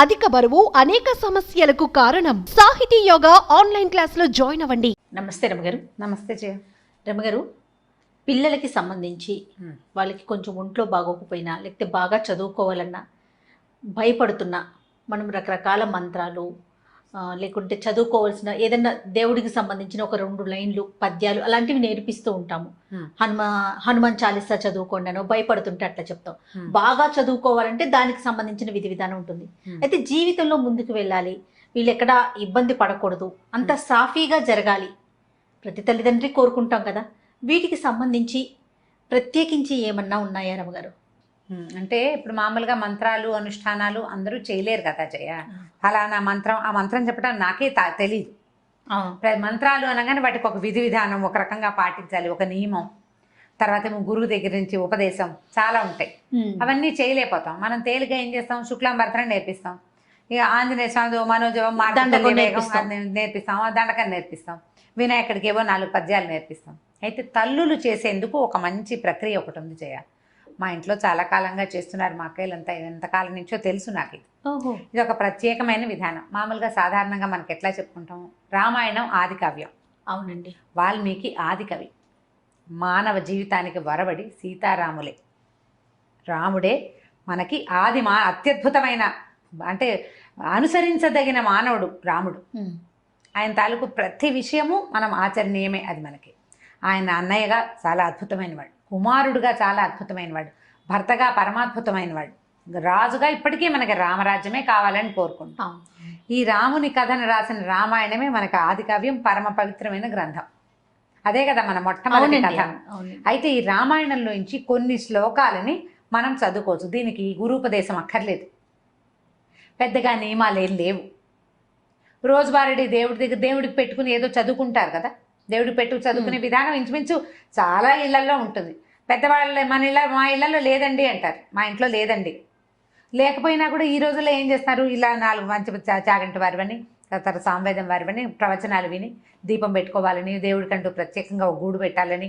అధిక బరువు అనేక సమస్యలకు కారణం. సాహితీ యోగా ఆన్లైన్ క్లాసులో జాయిన్ అవ్వండి. నమస్తే రమగారు. నమస్తే జయ. రమగారు, పిల్లలకి సంబంధించి వాళ్ళకి కొంచెం ఒంట్లో బాగోకపోయినా లేకపోతే బాగా చదువుకోవాలన్నా భయపడుతున్నా మనం రకరకాల మంత్రాలు లేకుంటే చదువుకోవాల్సిన ఏదైనా దేవుడికి సంబంధించిన ఒక 2 లైన్లు పద్యాలు అలాంటివి నేర్పిస్తూ ఉంటాము. హనుమాన్ చాలీసా చదువుకోండి అనో భయపడుతుంటే అట్లా చెప్తాం. బాగా చదువుకోవాలంటే దానికి సంబంధించిన విధి విధానం ఉంటుంది. అయితే జీవితంలో ముందుకు వెళ్ళాలి, వీళ్ళు ఎక్కడా ఇబ్బంది పడకూడదు, అంత సాఫీగా జరగాలి, ప్రతి తల్లిదండ్రి కోరుకుంటాం కదా. వీటికి సంబంధించి ప్రత్యేకించి ఏమన్నా ఉన్నాయా రమగారు? అంటే ఇప్పుడు మామూలుగా మంత్రాలు అనుష్ఠానాలు అందరూ చేయలేరు కదా జయ. ఫలానా మంత్రం, ఆ మంత్రం చెప్పడం నాకే తెలీదు. మంత్రాలు అనగానే వాటికి ఒక విధి విధానం, ఒక రకంగా పాటించాలి, ఒక నియమం, తర్వాత ఏమో గురువు దగ్గర నుంచి ఉపదేశం చాలా ఉంటాయి. అవన్నీ చేయలేకపోతాం. మనం తేలిగా ఏం చేస్తాం, శుక్లాంబరత్నం నేర్పిస్తాం, ఇక ఆంజనేయ స్వామి మనోజవం నేర్పిస్తాం, దండకం నేర్పిస్తాం, వినాయకుడికి ఏవో 4 పద్యాలు నేర్పిస్తాం. అయితే తల్లులు చేసేందుకు ఒక మంచి ప్రక్రియ ఒకటి ఉంది జయ. మా ఇంట్లో చాలా కాలంగా చేస్తున్నారు మా అక్కయ్యలంతా, ఎంతకాలం నుంచో తెలుసు నాకు ఇది. ఇది ఒక ప్రత్యేకమైన విధానం. మామూలుగా సాధారణంగా మనకి ఎట్లా చెప్పుకుంటాము, రామాయణం ఆది కావ్యం. అవునండి. వాల్మీకి ఆది కవి. మానవ జీవితానికి వరబడి సీతారాములే, రాముడే మనకి ఆది అత్యద్భుతమైన, అంటే అనుసరించదగిన మానవుడు రాముడు. ఆయన తాలూకు ప్రతి విషయము మనం ఆచరణీయమే. అది మనకి ఆయన అన్నయ్యగా చాలా అద్భుతమైన వాడు, కుమారుడుగా చాలా అద్భుతమైన వాడు, భర్తగా పరమాద్భుతమైన వాడు, రాజుగా ఇప్పటికీ మనకి రామరాజ్యమే కావాలని కోరుకుంటాం. ఈ రాముని కథను రాసిన రామాయణమే మనకి ఆది కావ్యం, పరమ పవిత్రమైన గ్రంథం. అదే కదా మన మొట్టమొదటి కథ. అయితే ఈ రామాయణంలోంచి కొన్ని శ్లోకాలని మనం చదువుకోవచ్చు. దీనికి గురూపదేశం అక్కర్లేదు, పెద్దగా నియమాలు ఏం లేవు. రోజువారీ దేవుడికి పెట్టుకుని ఏదో చదువుకుంటారు కదా, దేవుడికి చదువుకునే విధానం ఇంచుమించు చాలా ఇళ్లలో ఉంటుంది. పెద్దవాళ్ళు మా ఇళ్లలో లేదండి అంటారు, మా ఇంట్లో లేదండి. లేకపోయినా కూడా ఈ రోజుల్లో ఏం చేస్తారు, ఇలా 4 మంచి చాగంటి వారివని, తర్వాత సాంవేదం వారివని ప్రవచనాలు విని దీపం పెట్టుకోవాలని, దేవుడికంటూ ప్రత్యేకంగా ఒక గూడు పెట్టాలని,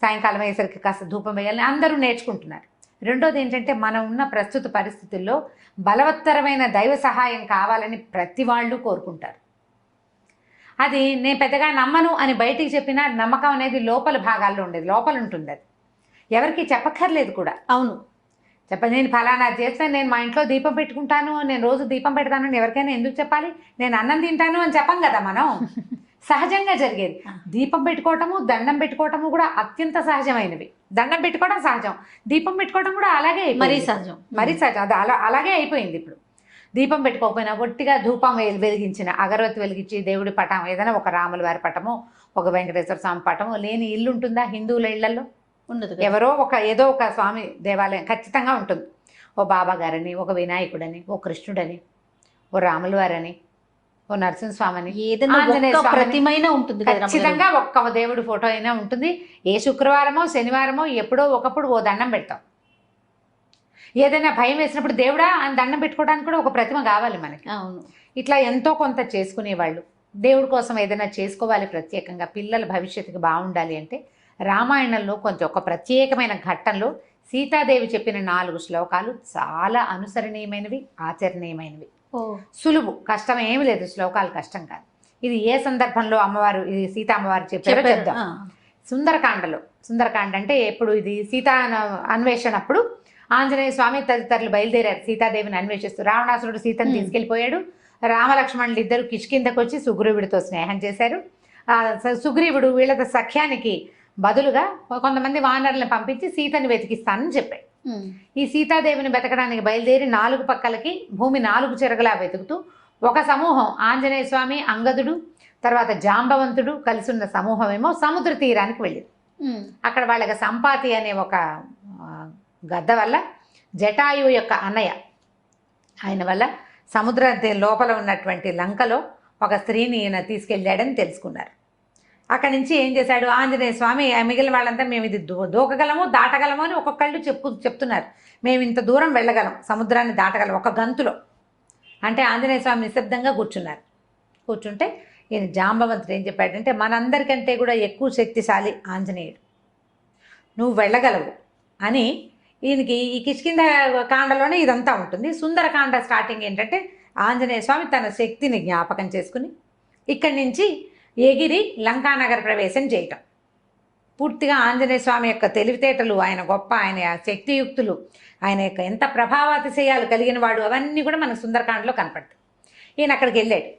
సాయంకాలం అయ్యేసరికి కాస్త ధూపం వేయాలని అందరూ నేర్చుకుంటున్నారు. రెండోది ఏంటంటే, మనం ఉన్న ప్రస్తుత పరిస్థితుల్లో బలవత్తరమైన దైవ సహాయం కావాలని ప్రతి వాళ్ళు కోరుకుంటారు. అది నేను పెద్దగా నమ్మను అని బయటికి చెప్పినా నమ్మకం అనేది లోపల భాగాల్లో ఉండేది, లోపల ఉంటుంది. అది ఎవరికి చెప్పక్కర్లేదు కూడా. అవును, నేను ఫలానా చేస్తే, నేను మా ఇంట్లో దీపం పెట్టుకుంటాను, నేను రోజు దీపం పెడతాను అని ఎవరికైనా ఎందుకు చెప్పాలి? నేను అన్నం తింటాను అని చెప్పం కదా మనం. సహజంగా జరిగేది. దీపం పెట్టుకోవటము, దండం పెట్టుకోవటము కూడా అత్యంత సహజమైనవి. దండం పెట్టుకోవడం సహజం, దీపం పెట్టుకోవడం కూడా అలాగే, మరీ సహజం. అది అలాగే అయిపోయింది. ఇప్పుడు దీపం పెట్టుకోకపోయినా ఒట్టిగా ధూపం వెలిగించిన, అగరవత్తి వెలిగించి దేవుడి పటం, ఏదైనా ఒక రాముల వారి పటము, ఒక వెంకటేశ్వర స్వామి పటము లేని ఇల్లు ఉంటుందా? హిందువుల ఇళ్లలో ఉండదు. ఎవరో ఏదో ఒక స్వామి దేవాలయం ఖచ్చితంగా ఉంటుంది. ఓ బాబా గారని, ఒక వినాయకుడని, ఓ కృష్ణుడని, ఓ రాముల వారని, ఓ నరసింహస్వామిని, ప్రతిమైన ఉంటుంది. ఖచ్చితంగా ఒక్క దేవుడి ఫోటో అయినా ఉంటుంది. ఏ శుక్రవారమో శనివారమో ఎప్పుడో ఒకప్పుడు ఓ దండం పెడతాం. ఏదైనా భయం వేసినప్పుడు దేవుడా అని దండం పెట్టుకోవడానికి కూడా ఒక ప్రతిమ కావాలి మనకి. అవును. ఇట్లా ఎంతో కొంత చేసుకునేవాళ్ళు. దేవుడి కోసం ఏదైనా చేసుకోవాలి ప్రత్యేకంగా, పిల్లల భవిష్యత్తుకి బాగుండాలి అంటే రామాయణంలో కొంచెం ఒక ప్రత్యేకమైన ఘట్టంలో సీతాదేవి చెప్పిన 4 శ్లోకాలు చాలా అనుసరణీయమైనవి, ఆచరణీయమైనవి. సులువు, కష్టం ఏమి లేదు. శ్లోకాలు కష్టం కాదు. ఇది ఏ సందర్భంలో అమ్మవారు, ఇది సీతా అమ్మవారు చెప్పారో చెప్దాం. సుందరకాండ అంటే ఎప్పుడు, ఇది సీతా అన్వేషణ అప్పుడు ఆంజనేయ స్వామి తదితరులు బయలుదేరారు సీతాదేవిని అన్వేషిస్తూ. రావణాసురుడు సీతను తీసుకెళ్లిపోయాడు. రామలక్ష్మణులు ఇద్దరు కిష్కిందకు వచ్చి సుగ్రీవుడితో స్నేహం చేశారు. సుగ్రీవుడు వీళ్ళ సఖ్యానికి బదులుగా కొంతమంది వానరులను పంపించి సీతను వెతికిస్తానని చెప్పాడు. ఈ సీతాదేవిని వెతకడానికి బయలుదేరి 4 పక్కలకి భూమి 4 చెరగలా వెతుకుతూ ఒక సమూహం, ఆంజనేయ స్వామి, అంగదుడు, తర్వాత జాంబవంతుడు కలిసి ఉన్న సమూహం ఏమో సముద్ర తీరానికి వెళ్ళింది. అక్కడ వాళ్ళకి సంపాతి అనే ఒక గద్ద వల్ల, జటాయువు యొక్క అన్నయ్య ఆయన వల్ల సముద్ర లోపల ఉన్నటువంటి లంకలో ఒక స్త్రీని ఈయన తీసుకెళ్ళాడని తెలుసుకున్నారు. అక్కడి నుంచి ఏం చేశాడు ఆంజనేయ స్వామి, మిగిలిన వాళ్ళంతా మేము ఇది దూకగలము, దాటగలము అని ఒక్కొక్కళ్ళు చెప్తున్నారు. మేము ఇంత దూరం వెళ్ళగలం, సముద్రాన్ని దాటగలం ఒక గంతులో అంటే. ఆంజనేయ స్వామి నిశ్శబ్దంగా కూర్చుంటే ఈయన జాంబవంతుడు ఏం చెప్పాడంటే, మనందరికంటే కూడా ఎక్కువ శక్తిశాలి ఆంజనేయుడు, నువ్వు వెళ్ళగలవు అని ఈయనకి ఈ కిష్కింద కాండలోనే ఇదంతా ఉంటుంది. సుందరకాండ స్టార్టింగ్ ఏంటంటే ఆంజనేయ స్వామి తన శక్తిని జ్ఞాపకం చేసుకుని ఇక్కడి నుంచి ఎగిరి లంకానగర ప్రవేశం చేయటం. పూర్తిగా ఆంజనేయ స్వామి యొక్క తెలివితేటలు, ఆయన గొప్ప, ఆయన శక్తియుక్తులు, ఆయన యొక్క ఎంత ప్రభావాతిశయాలు కలిగిన వాడు, అవన్నీ కూడా మనకు సుందరకాండలో కనపడతాయి. ఈయన అక్కడికి వెళ్ళాడు,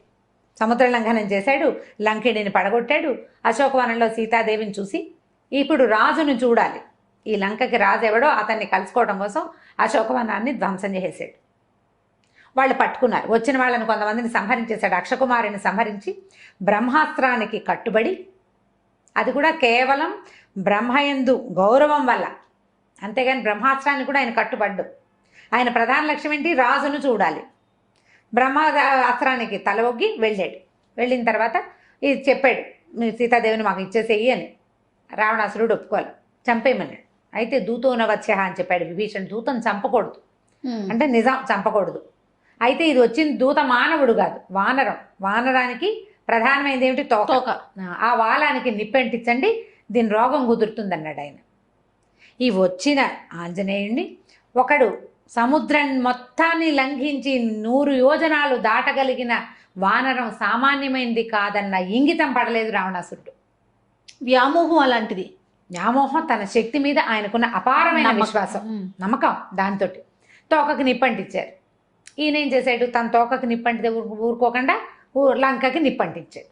సముద్ర లంఘనం చేశాడు, లంకిడిని పడగొట్టాడు. అశోకవనంలో సీతాదేవిని చూసి ఇప్పుడు రాజును చూడాలి, ఈ లంకకి రాజు ఎవడో అతన్ని కలుసుకోవడం కోసం అశోకవనాన్ని ధ్వంసం చేసేసాడు. వాళ్ళు పట్టుకున్నారు. వచ్చిన వాళ్ళని కొంతమందిని సంహరించేశాడు. అక్షకుమారిని సంహరించి బ్రహ్మాస్త్రానికి కట్టుబడి, అది కూడా కేవలం బ్రహ్మయందు గౌరవం వల్ల, అంతేగాని బ్రహ్మాస్త్రాన్ని కూడా ఆయన కట్టుబడ్డు. ఆయన ప్రధాన లక్ష్యం ఏంటి? రాజును చూడాలి. బ్రహ్మాస్త్రానికి తల ఒగ్గి వెళ్ళాడు. వెళ్ళిన తర్వాత ఇది చెప్పాడు, మీ సీతాదేవిని మాకు ఇచ్చేసేయి అని. రావణాసురుడు ఒప్పుకోవాలి, చంపేయమన్నాడు. అయితే దూతోనవత్స్య అని చెప్పాడు విభీషణ్. దూతను చంపకూడదు అంటే నిజం, చంపకూడదు. అయితే ఇది వచ్చిన దూత మానవుడు కాదు, వానరం. వానరానికి ప్రధానమైనది ఏమిటి? తోక. ఆ వాలానికి నిప్పెంటించండి, దీని రోగం కుదురుతుంది అన్నాడు ఆయన. ఈ వచ్చిన ఆంజనేయుణ్ణి ఒకడు సముద్రం మొత్తాన్ని లంఘించి 100 యోజనాలు దాటగలిగిన వానరం సామాన్యమైనది కాదన్న ఇంగితం పడలేదు రావణాసురుడు. వ్యామోహం అలాంటిది. వ్యామోహం, తన శక్తి మీద ఆయనకున్న అపారమైన విశ్వాసం, నమ్మకం, దాంతో తోకకి నిప్పంటించారు. ఈయన ఏం చేశాడు? తన తోకకి నిప్పంటితే ఊరుకోకుండా లంకకి నిప్పంటించాడు.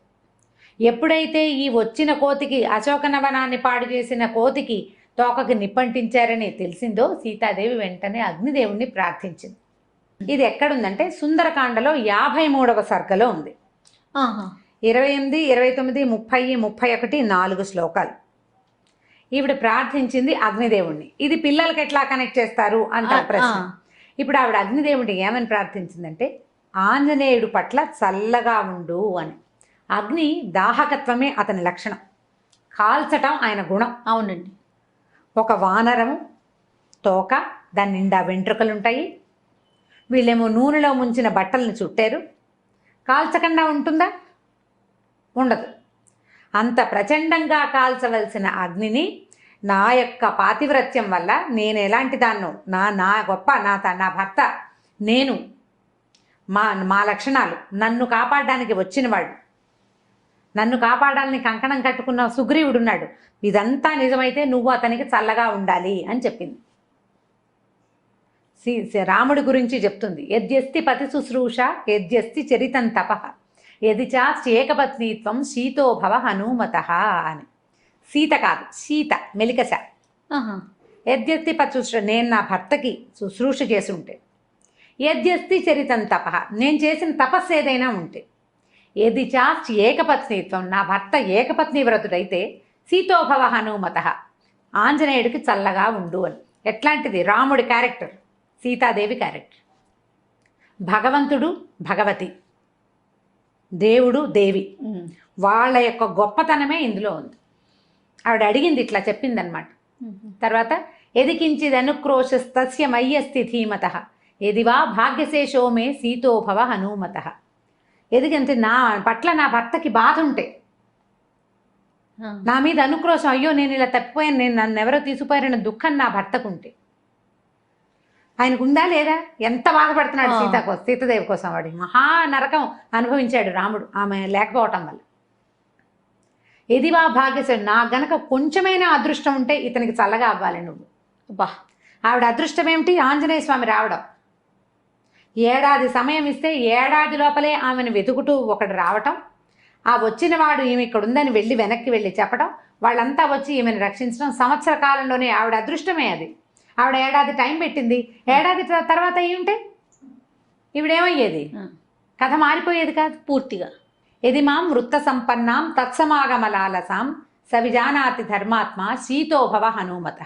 ఎప్పుడైతే ఈ వచ్చిన కోతికి, అశోకనవనాన్ని పాడు చేసిన కోతికి తోకకి నిప్పంటించారని తెలిసిందో సీతాదేవి వెంటనే అగ్నిదేవుణ్ణి ప్రార్థించింది. ఇది ఎక్కడుందంటే సుందరకాండలో 53వ సర్గలో ఉంది. 28, 29, 30, 31 4 శ్లోకాలు. ఈవిడ ప్రార్థించింది అగ్నిదేవుణ్ణి. ఇది పిల్లలకి ఎట్లా కనెక్ట్ చేస్తారు అంటారు ప్రశ్న. ఇప్పుడు ఆవిడ అగ్నిదేవుడిని ఏమని ప్రార్థించిందంటే, ఆంజనేయుడు పట్ల చల్లగా ఉండు అని. అగ్ని దాహకత్వమే అతని లక్షణం, కాల్చటం ఆయన గుణం. అవునండి. ఒక వానరము తోక, దాని నిండా వెంట్రుకలుంటాయి. వీళ్ళేమో నూనెలో ముంచిన బట్టలను చుట్టారు. కాల్చకుండా ఉంటుందా? ఉండదు. అంత ప్రచండంగా కాల్చవలసిన అగ్నిని నా యొక్క పాతివ్రత్యం వల్ల, నేను ఎలాంటి దాన్నో, నా గొప్ప, నా భర్త, నేను, మా లక్షణాలు, నన్ను కాపాడడానికి వచ్చినవాడు, నన్ను కాపాడాలని కంకణం కట్టుకున్న సుగ్రీవుడున్నాడు, ఇదంతా నిజమైతే నువ్వు అతనికి చల్లగా ఉండాలి అని చెప్పింది. రాముడి గురించి చెప్తుంది. యద్యస్తి పతి శుశ్రూష యద్యస్తి చరితం తపః యది చాస్యేకపత్నీత్వం శీతోభవ హనుమత అని. సీత కాదు, సీత, మెలికశ. యద్యస్తి పతి శుశ్రూష, నేను నా భర్తకి శుశ్రూష చేసి ఉంటే, యద్యస్తి చరితం తపః, నేను చేసిన తపస్సు ఏదైనా ఉంటే, యది చాస్ ఏకపత్నీత్వం, నా భర్త ఏకపత్ని వ్రతుడైతే, సీతోభవ హనుమత, ఆంజనేయుడికి చల్లగా ఉండు అని. ఎట్లాంటిది? రాముడి క్యారెక్టర్, సీతాదేవి క్యారెక్టర్. భగవంతుడు, భగవతి, దేవుడు, దేవి, వాళ్ళ యొక్క గొప్పతనమే ఇందులో ఉంది. ఆవిడ అడిగింది, ఇట్లా చెప్పిందనమాట. తర్వాత ఎదికించిదనుక్రోశస్తస్య మయ్యస్తి ధీమత ఎదివా భాగ్యశేషో మే సీతోభవ హనుమత. ఎదిగంటే నా పట్ల నా భర్తకి బాధ ఉంటే, నా మీద అనుక్రోశం, అయ్యో నేను ఇలా తప్పిపోయాను, నేను నన్ను ఎవరో తీసుకుపోయారన్న దుఃఖం నా భర్తకుంటే, ఆయనకు ఉందా లేదా? ఎంత బాధపడుతున్నాడు సీతాదేవి కోసం. వాడి మహా నరకం అనుభవించాడు రాముడు ఆమె లేకపోవటం వల్ల. ఎదివా భాగ్యశేషం, నా గనక కొంచెమైనా అదృష్టం ఉంటే ఇతనికి చల్లగా అవ్వాలి నువ్వు. బా, ఆవిడ అదృష్టం ఏమిటి? ఆంజనేయ స్వామి రావడం. ఏడాది సమయం ఇస్తే ఏడాది లోపలే ఆమెను వెతుకుతూ ఒకడు రావటం, ఆ వచ్చిన వాడు ఈమె ఇక్కడ ఉందని వెళ్ళి వెనక్కి వెళ్ళి చెప్పడం, వాళ్ళంతా వచ్చి ఈమెను రక్షించడం, సంవత్సర కాలంలోనే ఆవిడ అదృష్టమే అది. ఆవిడ ఏడాది టైం పెట్టింది. ఏడాది తర్వాత అయ్యి ఉంటే ఈవిడేమయ్యేది? కథ మారిపోయేది కాదు పూర్తిగా. ఎది మాం వృత్త సంపన్నాం తత్సమాగమలాలసాం సవిజానాతి ధర్మాత్మ శీతోభవ హనుమత.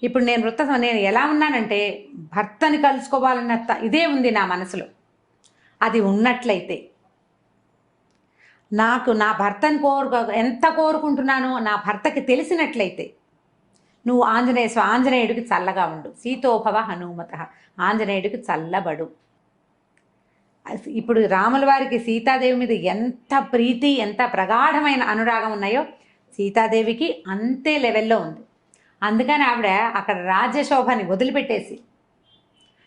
ఇప్పుడు నేను ఎలా ఉన్నానంటే, భర్తని కలుసుకోవాలన్న ఇదే ఉంది నా మనసులో. అది ఉన్నట్లయితే, నాకు నా భర్తని ఎంత కోరుకుంటున్నానో నా భర్తకి తెలిసినట్లయితే, నువ్వు ఆంజనేయుడికి చల్లగా ఉండు, సీతోభవ హనుమత, ఆంజనేయుడికి చల్లబడు. ఇప్పుడు రాముల వారికి సీతాదేవి మీద ఎంత ప్రీతి, ఎంత ప్రగాఢమైన అనురాగం ఉన్నాయో సీతాదేవికి అంతే లెవెల్లో ఉంది. అందుకని ఆవిడ అక్కడ రాజ్యశోభని వదిలిపెట్టేసి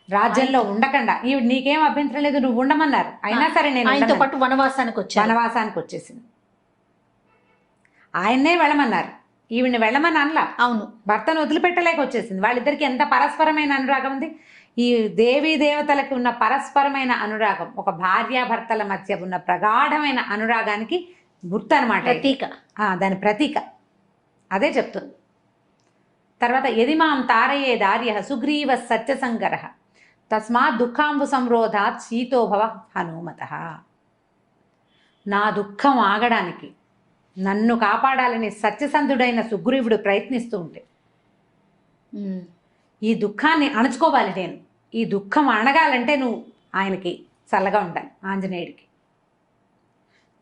రాజ్యంలో ఉండకుండా ఈవిడ నీకేం అభ్యంతరం లేదు నువ్వు ఉండమన్నారు, అయినా సరే నేను ఆయనతో ఉండను. పాటు వనవాసానికి వచ్చేసింది. ఆయన్నే వెళ్ళమన్నారు, ఈవిడ్ని వెళ్ళమని అనలా. అవును, భర్తను వదిలిపెట్టలేక వచ్చేసింది. వాళ్ళిద్దరికి ఎంత పరస్పరమైన అనురాగం ఉంది. ఈ దేవీ దేవతలకు ఉన్న పరస్పరమైన అనురాగం ఒక భార్యాభర్తల మధ్య ఉన్న ప్రగాఢమైన అనురాగానికి గుర్తు అనమాట, ప్రతీక. దాని ప్రతీక అదే చెప్తుంది. తర్వాత యదిమాం తారయే దార్య సుగ్రీవ సత్యసంగర తస్మాత్ దుఃఖాంబు సంరోధాత్ శీతోభవ హనుమత. నా దుఃఖం ఆగడానికి నన్ను కాపాడాలని సత్యసంధుడైన సుగ్రీవుడు ప్రయత్నిస్తూ ఉంటే ఈ దుఃఖాన్ని అణుచుకోవాలి నేను, ఈ దుఃఖం అణగాలంటే నువ్వు ఆయనకి చల్లగా ఉండాలి, ఆంజనేయుడికి.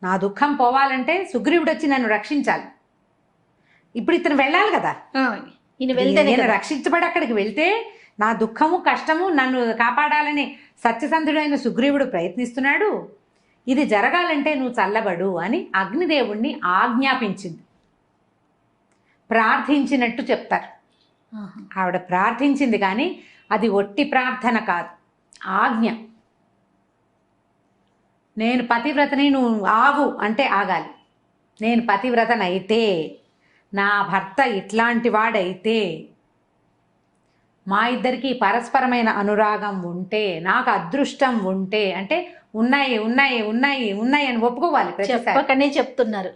నా దుఃఖం పోవాలంటే సుగ్రీవుడు వచ్చి నన్ను రక్షించాలి. ఇప్పుడు ఇతను వెళ్ళాలి కదా, ఈయన వెళ్తే నేను రక్షించబడి అక్కడికి వెళ్తే నా దుఃఖము కష్టము నన్ను కాపాడాలని సత్యసంధుడైన సుగ్రీవుడు ప్రయత్నిస్తున్నాడు, ఇది జరగాలంటే నువ్వు చల్లబడు అని అగ్నిదేవుణ్ణి ఆజ్ఞాపించింది. ప్రార్థించినట్టు చెప్తారు. ఆవిడ ప్రార్థించింది కానీ అది ఒట్టి ప్రార్థన కాదు, ఆజ్ఞ. నేను పతివ్రతని, నువ్వు ఆగు అంటే ఆగాలి. నేను పతివ్రతనైతే, నా భర్త ఇట్లాంటి వాడైతే, మా ఇద్దరికి పరస్పరమైన అనురాగం ఉంటే, నాకు అదృష్టం ఉంటే, అంటే ఉన్నాయి ఉన్నాయి ఉన్నాయి ఉన్నాయి అని ఒప్పుకోవాలి. చెప్పకనే చెప్తున్నారు.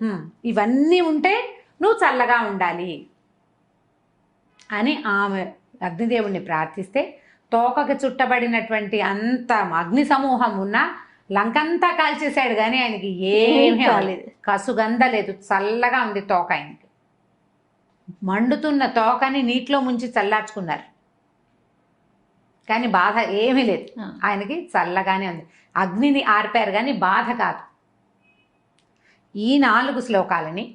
ఇవన్నీ ఉంటే నువ్వు చల్లగా ఉండాలి అని ఆమె అగ్నిదేవుణ్ణి ప్రార్థిస్తే తోకకి చుట్టబడినటువంటి అంత అగ్ని సమూహం ఉన్నా లంకంతా కాల్చేశాడు కానీ ఆయనకి ఏమీ కాలేదు, కసుగంధ లేదు, చల్లగా ఉంది తోక. ఆయనకి మండుతున్న తోకని నీటిలో ముంచి చల్లార్చుకున్నారు కానీ బాధ ఏమీ లేదు, ఆయనకి చల్లగానే ఉంది. అగ్నిని ఆర్పారు కానీ బాధ కాదు. ఈ 4 శ్లోకాలని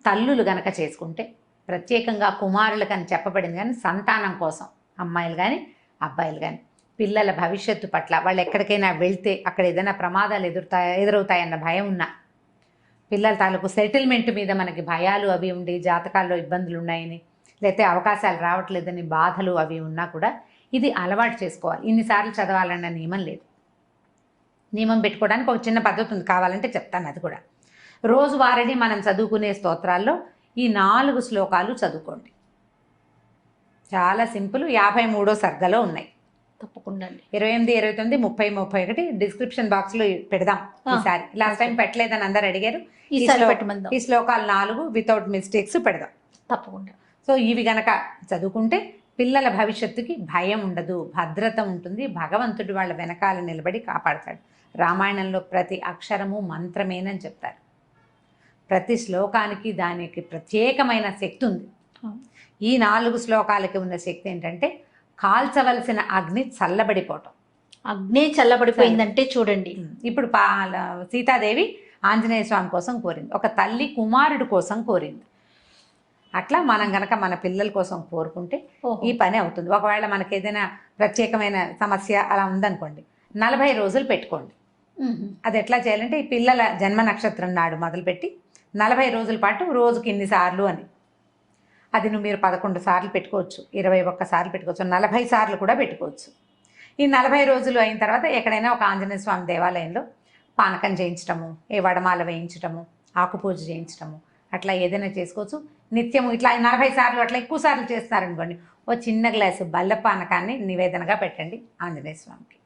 తల్లులు గనక చేసుకుంటే, ప్రత్యేకంగా కుమారులకని చెప్పబడింది కానీ సంతానం కోసం అమ్మాయిలు కానీ అబ్బాయిలు కానీ పిల్లల భవిష్యత్తు పట్ల వాళ్ళు ఎక్కడికైనా వెళ్తే అక్కడ ఏదైనా ప్రమాదాలు ఎదురవుతాయన్న భయం ఉన్నా, పిల్లల తాలూకు సెటిల్మెంట్ మీద మనకి భయాలు అవి ఉండి జాతకాల్లో ఇబ్బందులు ఉన్నాయని, లేకపోతే అవకాశాలు రావట్లేదని బాధలు అవి ఉన్నా కూడా ఇది అలవాటు చేసుకోవాలి. ఇన్నిసార్లు చదవాలన్న నియమం లేదు. నియమం పెట్టుకోవడానికి ఒక చిన్న పద్ధతి ఉంది, కావాలంటే చెప్తాను అది కూడా. రోజువారీ మనం చదువుకునే స్తోత్రాల్లో ఈ 4 శ్లోకాలు చదువుకోండి. చాలా సింపుల్. 53వ సర్గలో ఉన్నాయి. తప్పకుండా 28, 29, 30, 31 డిస్క్రిప్షన్ బాక్స్లో పెడదాం ఈసారి. లాస్ట్ టైం పెట్టలేదని అందరు అడిగారు. ఈ శ్లోకాలు 4 వితౌట్ మిస్టేక్స్ పెడదాం తప్పకుండా. సో ఇవి గనక చదువుకుంటే పిల్లల భవిష్యత్తుకి భయం ఉండదు, భద్రత ఉంటుంది. భగవంతుడు వాళ్ళ వెనకాల నిలబడి కాపాడతాడు. రామాయణంలో ప్రతి అక్షరము మంత్రమేనని చెప్తారు. ప్రతి శ్లోకానికి దానికి ప్రత్యేకమైన శక్తి ఉంది. ఈ 4 శ్లోకాలకి ఉన్న శక్తి ఏంటంటే కాల్చవలసిన అగ్ని చల్లబడిపోవటం. అగ్ని చల్లబడిపోయిందంటే చూడండి, ఇప్పుడు సీతాదేవి ఆంజనేయ స్వామి కోసం కోరింది, ఒక తల్లి కుమారుడు కోసం కోరింది. అట్లా మనం గనక మన పిల్లల కోసం కోరుకుంటే ఈ పని అవుతుంది. ఒకవేళ మనకి ఏదైనా ప్రత్యేకమైన సమస్య అలా ఉందనుకోండి, 40 రోజులు పెట్టుకోండి. అది ఎట్లా చేయాలంటే ఈ పిల్లల జన్మ నక్షత్రం నాడు మొదలుపెట్టి 40 రోజుల పాటు రోజుకి ఇన్నిసార్లు అని, అది మీరు 11 సార్లు పెట్టుకోవచ్చు, 21 సార్లు పెట్టుకోవచ్చు, 40 సార్లు కూడా పెట్టుకోవచ్చు. ఈ 40 రోజులు అయిన తర్వాత ఎక్కడైనా ఒక ఆంజనేయ స్వామి దేవాలయంలో పానకం చేయించటము, ఏ వడమాల వేయించటము, ఆకుపూజ చేయించటము, అట్లా ఏదైనా చేసుకోవచ్చు. నిత్యము ఇట్లా 40 సార్లు అట్లా ఎక్కువ సార్లు చేస్తున్నారనుకోండి, ఓ చిన్న గ్లాసు బెల్ల పానకాన్ని నివేదనగా పెట్టండి ఆంజనేయ స్వామికి.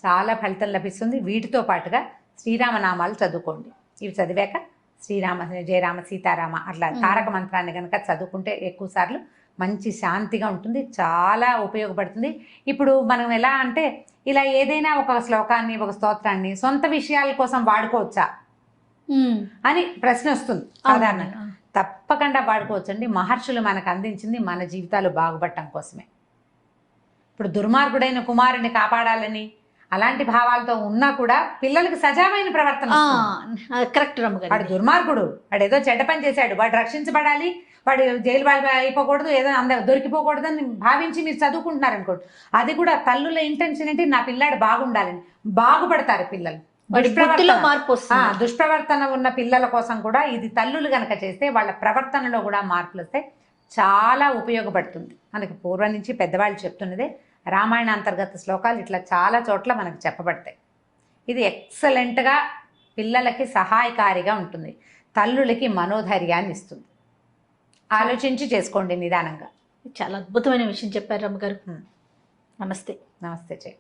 చాలా ఫలితం లభిస్తుంది. వీటితో పాటుగా శ్రీరామనామాలు చదువుకోండి. ఇవి చదివాక శ్రీరామ జయరామ సీతారామ అట్లా తారక మంత్రాన్ని కనుక చదువుకుంటే ఎక్కువ సార్లు మంచి శాంతిగా ఉంటుంది, చాలా ఉపయోగపడుతుంది. ఇప్పుడు మనం ఎలా అంటే ఇలా ఏదైనా ఒక శ్లోకాన్ని ఒక స్తోత్రాన్ని సొంత విషయాల కోసం వాడుకోవచ్చా అని ప్రశ్న వస్తుంది సాధారణంగా. తప్పకుండా వాడుకోవచ్చండి. మహర్షులు మనకు అందించింది మన జీవితాలు బాగుపడటం కోసమే. ఇప్పుడు దుర్మార్గుడైన కుమారుని కాపాడాలని అలాంటి భావాలతో ఉన్నా కూడా పిల్లలకి సజావైన ప్రవర్తన. కరెక్ట్. వాడు దుర్మార్గుడు, వాడు ఏదో చెడ్డ పని చేశాడు, వాడు రక్షించబడాలి, వాడు జైలు అయిపోకూడదు, ఏదో అందరూ దొరికిపోకూడదు అని భావించి మీరు చదువుకుంటున్నారు అనుకోండి. అది కూడా తల్లుల ఇంటెన్షన్ ఏంటి, నా పిల్లాడు బాగుండాలని. బాగుపడతారు పిల్లలు. దుష్ప్రవర్తన ఉన్న పిల్లల కోసం కూడా ఇది తల్లులు గనక చేస్తే వాళ్ళ ప్రవర్తనలో కూడా మార్పులు వస్తాయి. చాలా ఉపయోగపడుతుంది. మనకి పూర్వం నుంచి పెద్దవాళ్ళు చెప్తున్నదే, రామాయణ అంతర్గత శ్లోకాలు ఇట్లా చాలా చోట్ల మనకు చెప్పబడతాయి. ఇది ఎక్సలెంట్గా పిల్లలకి సహాయకారిగా ఉంటుంది, తల్లులకి మనోధైర్యాన్ని ఇస్తుంది. ఆలోచించి చేసుకోండి నిదానంగా. చాలా అద్భుతమైన విషయం చెప్పారు రమ్మగారు. నమస్తే. నమస్తే జయ.